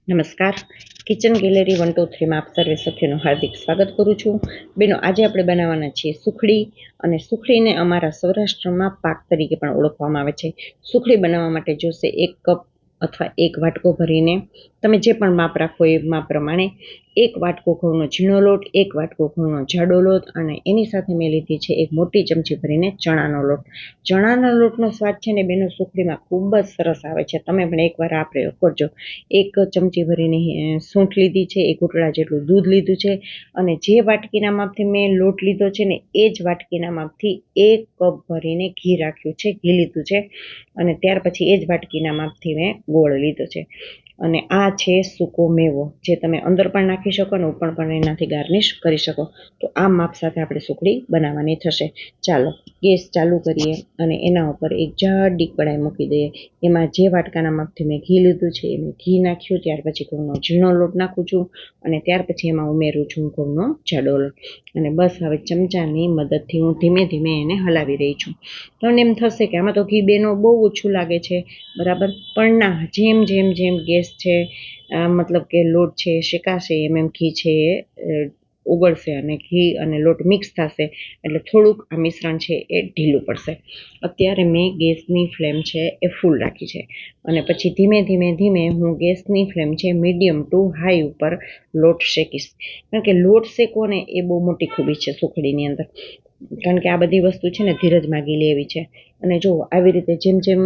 નમસ્કાર. Kitchen gallery 123 માં આપ સર્વે સભ્યોનું હાર્દિક સ્વાગત કરું છું. બેનો, આજે આપણે બનાવવાના છીએ સુખડી, અને સુખડીને અમારા સૌરાષ્ટ્રમાં પાક તરીકે પણ ઓળખવામાં આવે છે. સુખડી બનાવવા માટે જોશે 1 કપ અથવા 1 વાટકો ભરીને, તમે જે પણ માપ રાખો એ માપ પ્રમાણે 1 વાટકો ઘઉંનો ઝીણો લોટ, 1 વાટકો ઘઉંનો જાડો લોટ, અને એની સાથે મેં લીધી છે 1 મોટી ચમચી ભરીને ચણાનો લોટ. ચણાના લોટનો સ્વાદ છે ને બેનો સુખડીમાં ખૂબ જ સરસ આવે છે. તમે પણ એકવાર આ પ્રયોગ કરજો. 1 ચમચી ભરીને સૂંઠ લીધી છે, 1 ઘૂંટડા જેટલું દૂધ લીધું છે, અને જે વાટકીના માપથી મેં લોટ લીધો છે ને એ જ વાટકીના માપથી 1 કપ ભરીને ઘી રાખ્યું છે, ઘી લીધું છે, અને ત્યાર પછી એ જ વાટકીના માપથી મેં ગોળ લીધો છે. અને આ છે સૂકો મેવો, જે તમે અંદર પણ નાખી શકો અને ઉપર પણ એનાથી ગાર્નિશ કરી શકો. તો આ માપ સાથે આપણે સુખડી બનાવવાની થશે. ચાલો ગેસ ચાલુ કરીએ અને એના ઉપર એક જાડી કડાઈ મૂકી દઈએ. એમાં જે વાટકાના માપથી મેં ઘી લીધું છે એ મેં ઘી નાખ્યું. ત્યાર પછી ઘઉંનો ઝીણો લોટ નાખું છું, અને ત્યાર પછી એમાં ઉમેરું છું ઘઉંનો જાડો લોટ. અને બસ હવે ચમચાની મદદથી હું ધીમે ધીમે એને હલાવી રહી છું. તમને એમ થશે કે આમાં તો ઘી બેનો બહુ ઓછું લાગે છે, બરાબર, પણ ના, જેમ જેમ જેમ ગેસ છે, મતલબ કે લોટ છે શેકાશે એમ ઘી છે ઓગળશે, અને ઘી અને લોટ મિક્સ થશે એટલે થોડુંક આ મિશ્રણ છે એ ઢીલું પડશે. અત્યારે મેં ગેસની ફ્લેમ છે એ ફૂલ રાખી છે, અને પછી ધીમે ધીમે ધીમે હું ગેસની ફ્લેમ છે મીડિયમ ટુ હાઈ ઉપર લોટ શેકીશ. કારણ કે લોટ શેકવો ને એ બહુ મોટી ખૂબી છે સુખડીની અંદર, કારણ કે આ બધી વસ્તુ છે ને ધીરજ માગી લેવી છે. અને જો આવી રીતે જેમ જેમ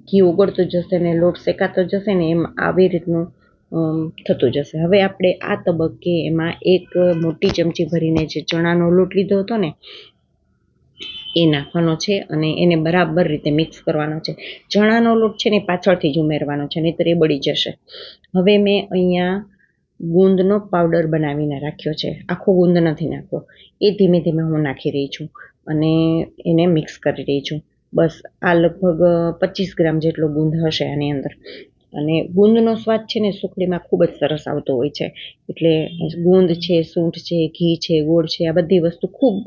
ઘી ઓગળતું જશે ને લોટ શેકાતો જશે ને એમ આવી રીતનું થતું જશે. હવે આપણે આ તબક્કે એમાં 1 મોટી ચમચી ભરીને જે ચણાનો લોટ લીધો હતો ને એ નાખવાનો છે, અને એને બરાબર રીતે મિક્સ કરવાનો છે. ચણાનો લોટ છે ને પાછળથી જ ઉમેરવાનો છે, નહીંતર એ બળી જશે. હવે મેં અહીંયા ગુંદનો પાવડર બનાવીને રાખ્યો છે, આખો ગુંદ નથી નાખવો. એ ધીમે ધીમે હું નાખી રહી છું અને એને મિક્સ કરી રહી છું. બસ આ લગભગ 25 ગ્રામ જેટલો ગુંદ હશે આની અંદર. અને ગુંદનો સ્વાદ છે ને સુખડીમાં ખૂબ જ સરસ આવતો હોય છે. એટલે ગુંદ છે, સૂંઠ છે, ઘી છે, ગોળ છે, આ બધી વસ્તુ ખૂબ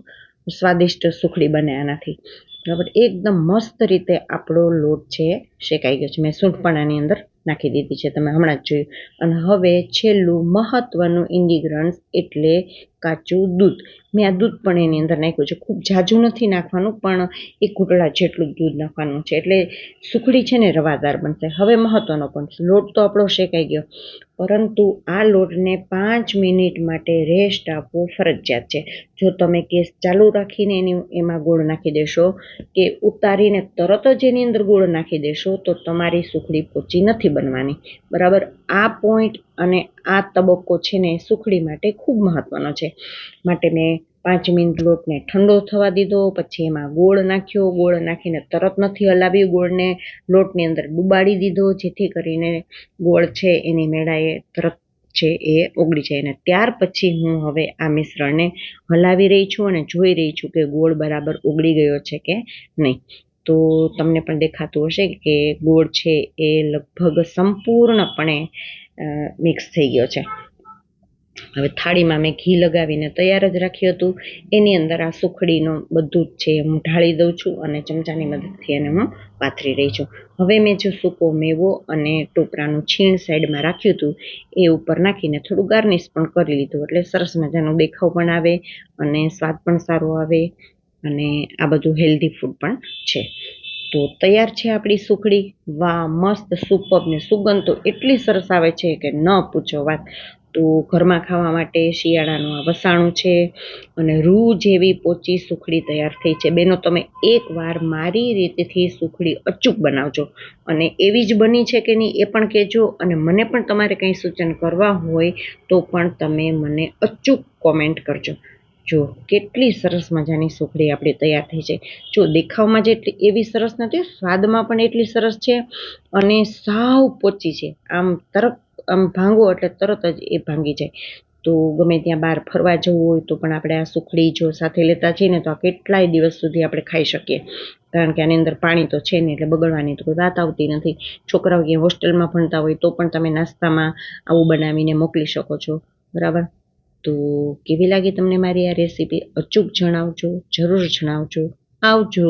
સ્વાદિષ્ટ સુખડી બને આનાથી, બરાબર. એકદમ મસ્ત રીતે આપણો લોટ છે શેકાઈ ગયો છે. મેં સૂંઠ પણ આની અંદર નાખી દીધી છે, તમે હમણાં જ જોયું. અને હવે છેલ્લું મહત્વનું ઇન્ગ્રીડિયન્ટ એટલે કાચું દૂધ. મેં આ દૂધ પણ એની અંદર નાખ્યું છે. ખૂબ ઝાઝું નથી નાખવાનું, પણ 1 ઘૂંટડા જેટલું દૂધ નાખવાનું છે, એટલે સુખડી છે ને રવાદાર બનશે. હવે મહત્વનો પણ, લોટ તો આપણો શેકાઈ ગયો, પરંતુ આ લોટને 5 મિનિટ માટે રેસ્ટ આપવો ફરજિયાત છે. જો તમે ગેસ ચાલુ રાખીને એમાં ગોળ નાખી દેશો કે ઉતારીને તરત જ એની અંદર ગોળ નાખી દેશો તો તમારી સુખડી પોચી નથી બનવાની, બરાબર. આ પોઈન્ટ અને આ તબક્કો છે ને સુખડી માટે ખૂબ મહત્વનો છે. માટે મેં 5 મિનિટ લોટને ઠંડો થવા દીધો, પછી એમાં ગોળ નાખ્યો. ગોળ નાખીને તરત નથી હલાવ્યું, ગોળને લોટની અંદર ડુબાડી દીધો, જેથી કરીને ગોળ છે એની મેળાએ તરત છે એ ઓગળી જાય. અને ત્યાર પછી હું હવે આ મિશ્રણને હલાવી રહી છું અને જોઈ રહી છું કે ગોળ બરાબર ઓગળી ગયો છે કે નહીં. તો તમને પણ દેખાતું હશે કે ગોળ છે એ લગભગ સંપૂર્ણપણે મિક્સ થઈ ગયો છે. હવે થાળીમાં મેં ઘી લગાવીને તૈયાર જ રાખ્યું હતું. એની અંદર આ સુખડીનું બધું જ છે હું ઢાળી દઉં છું, અને ચમચાની મદદથી એને હું પાથરી રહી છું. હવે મેં જો સૂકો મેવો અને ટોપરાનું છીણ સાઈડમાં રાખ્યું હતું એ ઉપર નાખીને થોડું ગાર્નિશ પણ કરી લીધું, એટલે સરસ મજાનો દેખાવ પણ આવે અને સ્વાદ પણ સારો આવે, અને આ બધું હેલ્ધી ફૂડ પણ છે. તો તૈયાર છે આપણી સુખડી. વાહ, મસ્ત, સુપર, ને સુગંધ તો એટલી સરસ આવે છે કે ન પૂછો વાત. તો ઘરમાં ખાવા માટે શિયાળાનું આ વસાણું છે, અને રૂ જેવી પોચી સુખડી તૈયાર થઈ છે. બેનો, તમે એકવાર મારી રીતથી સુખડી અચૂક બનાવજો, અને એવી જ બની છે કે નહીં એ પણ કહેજો. અને મને પણ તમારે કંઈ સૂચન કરવા હોય તો પણ તમે મને અચૂક કોમેન્ટ કરજો. જો કેટલી સરસ મજાની સુખડી આપણી તૈયાર થઈ છે. જો દેખાવમાં જ એવી સરસ નથી, સ્વાદમાં પણ એટલી સરસ છે, અને સાવ પોચી છે. આમ ભાંગો એટલે તરત જ એ ભાંગી જાય. તો ગમે ત્યાં બહાર ફરવા જવું હોય તો પણ આપણે આ સુખડી જો સાથે લેતા જઈએ ને તો આ કેટલાય દિવસ સુધી આપણે ખાઈ શકીએ, કારણ કે આની અંદર પાણી તો છે નહીં, એટલે બગડવાની તો કોઈ વાત આવતી નથી. છોકરાઓ ક્યાંય હોસ્ટેલમાં ભણતા હોય તો પણ તમે નાસ્તામાં આવું બનાવીને મોકલી શકો છો, બરાબર. તો કેવી લાગી તમને મારી આ રેસીપી અચૂક જણાવજો, જરૂર જણાવજો. આવજો.